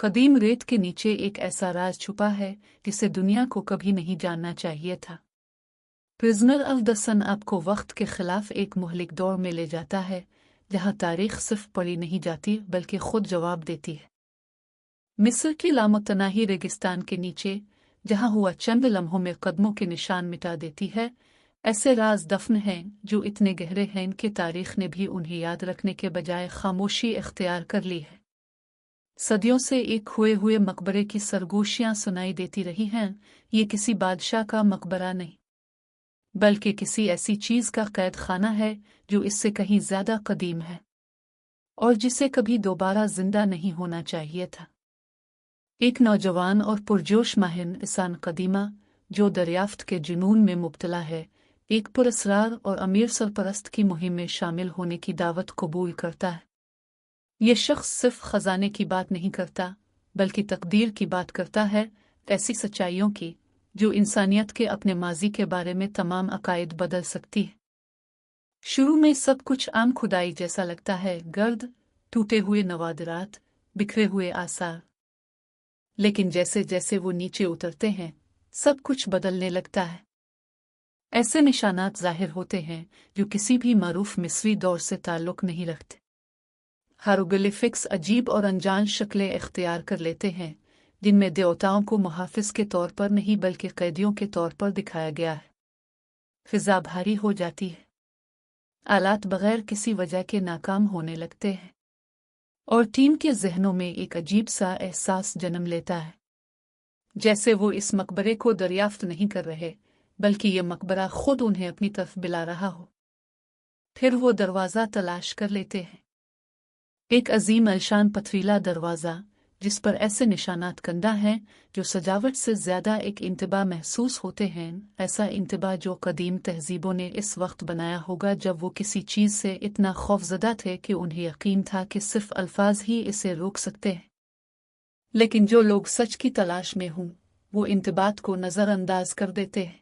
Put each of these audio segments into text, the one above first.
कदीम रेत के नीचे एक ऐसा राज छुपा है जिसे दुनिया को कभी नहीं जानना चाहिए था। प्रिजनर ऑफ द सन आपको वक्त के खिलाफ एक मुहलिक दौर में ले जाता है जहां तारीख सिर्फ पढ़ी नहीं जाती बल्कि खुद जवाब देती है। मिस्र की लामुतनाही रेगिस्तान के नीचे जहां हुआ चंद लम्हों में कदमों के निशान मिटा देती है, ऐसे राज दफन हैं जो इतने गहरे हैं कि तारीख ने भी उन्हें याद रखने के बजाय खामोशी इख्तियार कर ली है। सदियों से एक खोए हुए मकबरे की सरगोशियां सुनाई देती रही हैं। ये किसी बादशाह का मकबरा नहीं, बल्कि किसी ऐसी चीज का कैद खाना है जो इससे कहीं ज्यादा कदीम है और जिसे कभी दोबारा जिंदा नहीं होना चाहिए था। एक नौजवान और पुरजोश माहिर इंसान कदीमा जो दरियाफ्त के जुनून में मुब्तला है, एक पुरस्रार और अमीर सरपरस्त की मुहिम में शामिल होने की दावत कबूल करता है। ये शख्स सिर्फ खजाने की बात नहीं करता बल्कि तकदीर की बात करता है, ऐसी सच्चाइयों की जो इंसानियत के अपने माजी के बारे में तमाम अकायद बदल सकती है। शुरू में सब कुछ आम खुदाई जैसा लगता है, गर्द, टूटे हुए नवादिरात, बिखरे हुए आसार। लेकिन जैसे जैसे वो नीचे उतरते हैं सब कुछ बदलने लगता है। ऐसे निशानात जाहिर होते हैं जो किसी भी मारूफ मिस्री दौर से ताल्लुक नहीं रखते। हारोग्लिफिक्स अजीब और अनजान शक्लें इख्तियार कर लेते हैं जिनमें देवताओं को मुहाफिज के तौर पर नहीं बल्कि कैदियों के तौर पर दिखाया गया है। फिजा भारी हो जाती है, आलात बगैर किसी वजह के नाकाम होने लगते हैं और टीम के जहनों में एक अजीब सा एहसास जन्म लेता है, जैसे वो इस मकबरे को दरियाफ्त नहीं कर रहे बल्कि ये मकबरा खुद उन्हें अपनी तरफ बुला रहा हो। फिर वो दरवाज़ा तलाश कर लेते हैं, एक अजीम अलशान पथरीला दरवाज़ा जिस पर ऐसे निशानात कंदा हैं जो सजावट से ज़्यादा एक इंतबा महसूस होते हैं, ऐसा इंतबा जो कदीम तहजीबों ने इस वक्त बनाया होगा जब वो किसी चीज़ से इतना खौफजदा थे कि उन्हें यकीन था कि सिर्फ अल्फाज ही इसे रोक सकते हैं। लेकिन जो लोग सच की तलाश में हों वो इंतबात को नज़रअंदाज कर देते हैं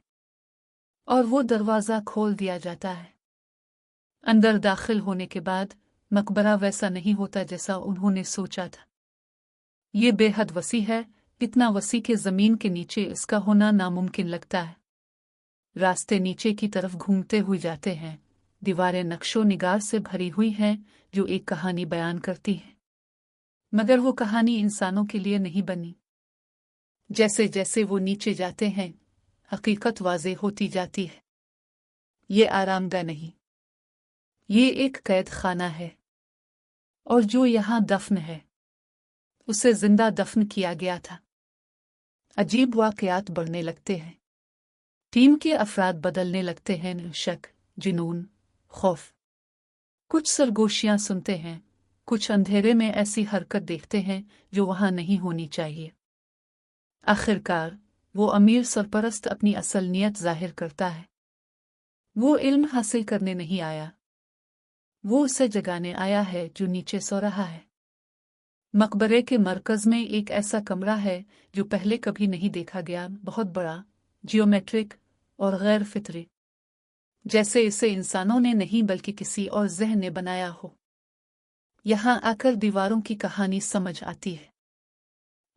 और वो दरवाज़ा खोल दिया जाता है। अंदर दाखिल होने के बाद मकबरा वैसा नहीं होता जैसा उन्होंने सोचा था। ये बेहद वसी है, इतना वसी कि ज़मीन के नीचे इसका होना नामुमकिन लगता है। रास्ते नीचे की तरफ घूमते हुए जाते हैं, दीवारें नक्शो निगार से भरी हुई हैं जो एक कहानी बयान करती हैं, मगर वो कहानी इंसानों के लिए नहीं बनी। जैसे जैसे वो नीचे जाते हैं हकीकत वाज़ेह होती जाती है। ये आरामगाह नहीं, ये एक कैद खाना है और जो यहाँ दफन है उसे जिंदा दफन किया गया था। अजीब वाकयात बढ़ने लगते हैं, टीम के अफराद बदलने लगते हैं, शक, जुनून, खौफ। कुछ सरगोशियां सुनते हैं, कुछ अंधेरे में ऐसी हरकत देखते हैं जो वहां नहीं होनी चाहिए। आखिरकार वो अमीर सरपरस्त अपनी असल नियत जाहिर करता है। वो इल्म हासिल करने नहीं आया, वो उसे जगाने आया है जो नीचे सो रहा है। मकबरे के मरकज में एक ऐसा कमरा है जो पहले कभी नहीं देखा गया, बहुत बड़ा, जियोमेट्रिक और गैर फितरी, जैसे इसे इंसानों ने नहीं बल्कि किसी और ज़हन ने बनाया हो। यहाँ आकर दीवारों की कहानी समझ आती है।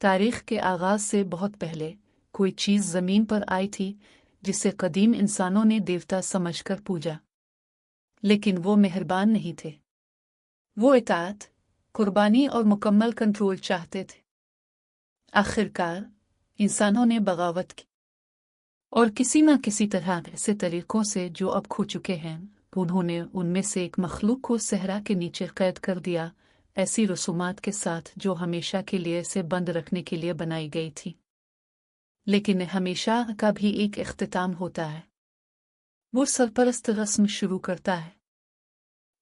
तारीख के आगाज से बहुत पहले कोई चीज़ ज़मीन पर आई थी जिसे कदीम इंसानों ने देवता समझकर पूजा, लेकिन वो मेहरबान नहीं थे। वो इताअत, कुर्बानी और मुकम्मल कंट्रोल चाहते थे। आखिरकार इंसानों ने बगावत की और किसी न किसी तरह ऐसे तरीकों से जो अब खो चुके हैं, उन्होंने उनमें से एक मखलूक को सहरा के नीचे कैद कर दिया, ऐसी रसूमात के साथ जो हमेशा के लिए इसे बंद रखने के लिए बनाई गई थी। लेकिन हमेशा का भी एक इख्तिताम होता है। वो सरपरस्त रस्म शुरू करता है।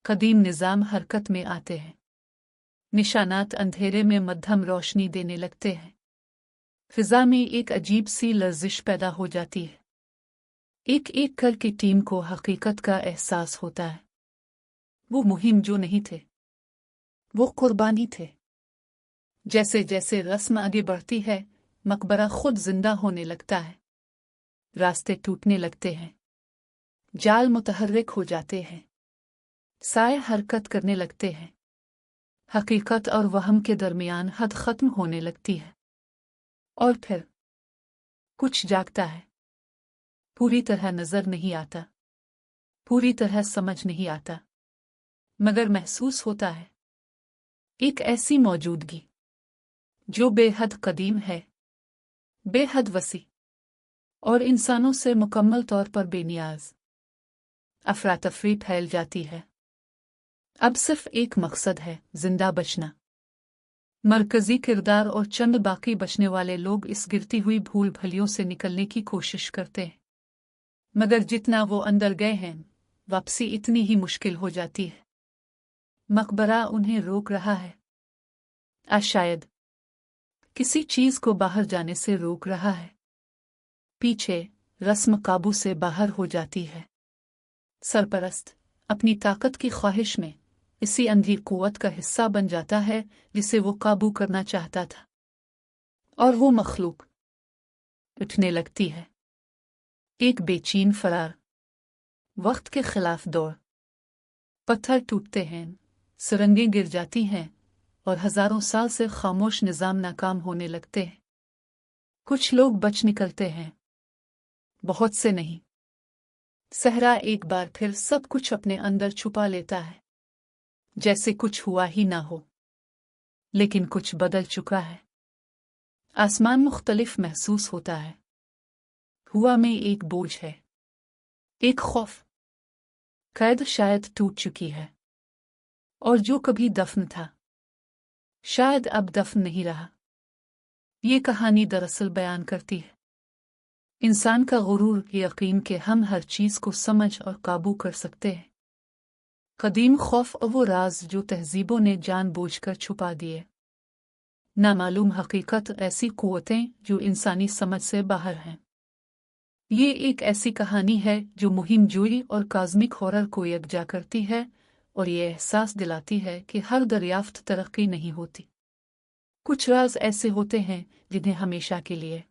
कदीम निज़ाम हरकत में आते हैं, निशानात अंधेरे में मध्यम रोशनी देने लगते हैं। फिजा में एक अजीब सी लर्जिश पैदा हो जाती है। एक एक करके टीम को हकीकत का एहसास होता है। वो मुहिम जो नहीं थे, वो कुर्बानी थे। जैसे जैसे रस्म आगे बढ़ती है मकबरा खुद जिंदा होने लगता है। रास्ते टूटने लगते हैं, जाल मुतहर्रिक हो जाते हैं, साए हरकत करने लगते हैं। हकीकत और वहम के दरमियान हद खत्म होने लगती है और फिर कुछ जागता है। पूरी तरह नजर नहीं आता, पूरी तरह समझ नहीं आता, मगर महसूस होता है एक ऐसी मौजूदगी जो बेहद कदीम है, बेहद वसी और इंसानों से मुकम्मल तौर पर बेनियाज। अफरा-तफरी फैल जाती है। अब सिर्फ एक मकसद है, जिंदा बचना। मरकजी किरदार और चंद बाकी बचने वाले लोग इस गिरती हुई भूल भलियों से निकलने की कोशिश करते हैं, मगर जितना वो अंदर गए हैं वापसी इतनी ही मुश्किल हो जाती है। मकबरा उन्हें रोक रहा है, शायद किसी चीज को बाहर जाने से रोक रहा है। पीछे रस्म काबू से बाहर हो जाती है। सरपरस्त अपनी ताकत की ख्वाहिश में इसी अंधी कुव्वत का हिस्सा बन जाता है जिसे वो काबू करना चाहता था, और वो मखलूक उठने लगती है, एक बेचैन फरार, वक्त के खिलाफ दौड़। पत्थर टूटते हैं, सुरंगें गिर जाती हैं और हजारों साल से खामोश निजाम नाकाम होने लगते हैं। कुछ लोग बच निकलते हैं, बहुत से नहीं। सहरा एक बार फिर सब कुछ अपने अंदर छुपा लेता है, जैसे कुछ हुआ ही ना हो, लेकिन कुछ बदल चुका है। आसमान मुख्तलिफ महसूस होता है। हुआ में एक बोझ है, एक खौफ। कैद शायद टूट चुकी है, और जो कभी दफन था शायद अब दफन नहीं रहा। ये कहानी दरअसल बयान करती है इंसान का गुरूर, यकीन कि हम हर चीज को समझ और काबू कर सकते हैं। कदीम खौफ और वो राज जो तहजीबों ने जानबूझकर छुपा दिए। नामालूम हकीकत, ऐसी कुव्वतें जो इंसानी समझ से बाहर हैं। ये एक ऐसी कहानी है जो मुहिम जोई और काज़मिक हॉरर को यकजा करती है और ये एहसास दिलाती है कि हर दरियाफ्त तरक्की नहीं होती। कुछ राज ऐसे होते हैं जिन्हें हमेशा के लिए